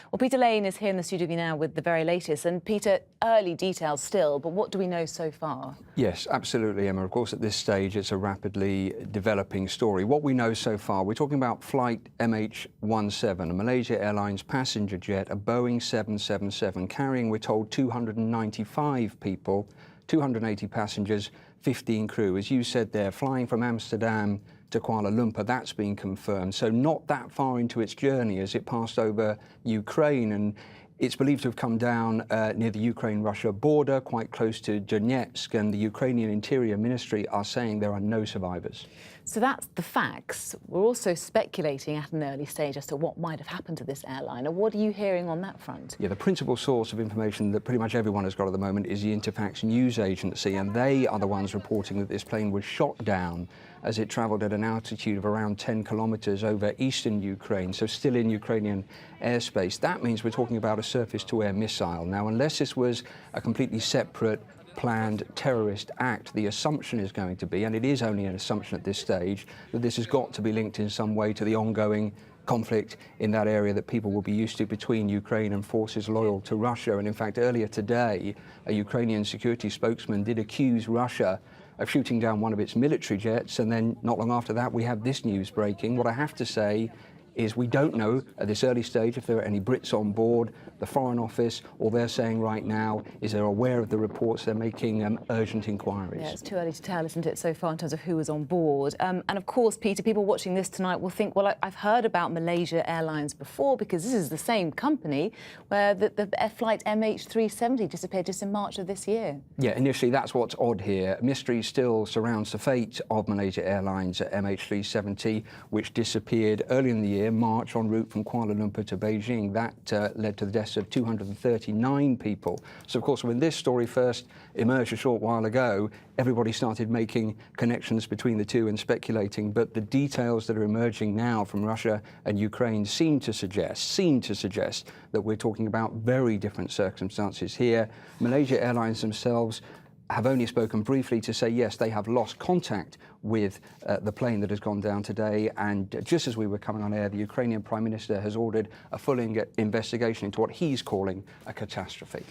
Well, Peter Lane is here in the studio now with the very latest. And Peter, early details still, but what do we know so far? Yes, absolutely, Emma. Of course, at this stage, it's a rapidly developing story. What we know so far, we're talking about flight MH17, a Malaysia Airlines passenger jet, a Boeing 777, carrying, we're told, 295 people, 280 passengers, 15 crew. As you said there, flying from Amsterdam to Kuala Lumpur, that's been confirmed. So not that far into its journey as it passed over Ukraine, and it's believed to have come down near the Ukraine-Russia border, quite close to Donetsk, and the Ukrainian Interior Ministry are saying there are no survivors. So that's the facts. We're also speculating at an early stage as to what might have happened to this airliner. What are you hearing on that front? Yeah, the principal source of information that pretty much everyone has got at the moment is the Interfax news agency, and they are the ones reporting that this plane was shot down as it travelled at an altitude of around 10 kilometres over eastern Ukraine, so still in Ukrainian airspace. That means we're talking about a surface-to-air missile. Now, unless this was a completely separate planned terrorist act, the assumption is going to be, and it is only an assumption at this stage, that this has got to be linked in some way to the ongoing conflict in that area that people will be used to between Ukraine and forces loyal to Russia. And in fact, earlier today, a Ukrainian security spokesman did accuse Russia of shooting down one of its military jets, and then not long after that we have this news breaking. What I have to say is we don't know at this early stage if there are any Brits on board. The Foreign Office, all they're saying right now is they're aware of the reports, they're making urgent inquiries. Yeah, it's too early to tell, isn't it, so far in terms of who was on board. And of course, Peter, people watching this tonight will think, well, I've heard about Malaysia Airlines before because this is the same company where the flight MH17 disappeared just in March of this year. Yeah, initially that's what's odd here. Mystery still surrounds the fate of Malaysia Airlines MH17, which disappeared early in the year, March, en route from Kuala Lumpur to Beijing. That led to the deaths of 239 people. So, of course, when this story first emerged a short while ago, everybody started making connections between the two and speculating. But the details that are emerging now from Russia and Ukraine seem to suggest that we're talking about very different circumstances here. Malaysia Airlines themselves have only spoken briefly to say, yes, they have lost contact with the plane that has gone down today. And just as we were coming on air, the Ukrainian Prime Minister has ordered a full investigation into what he's calling a catastrophe.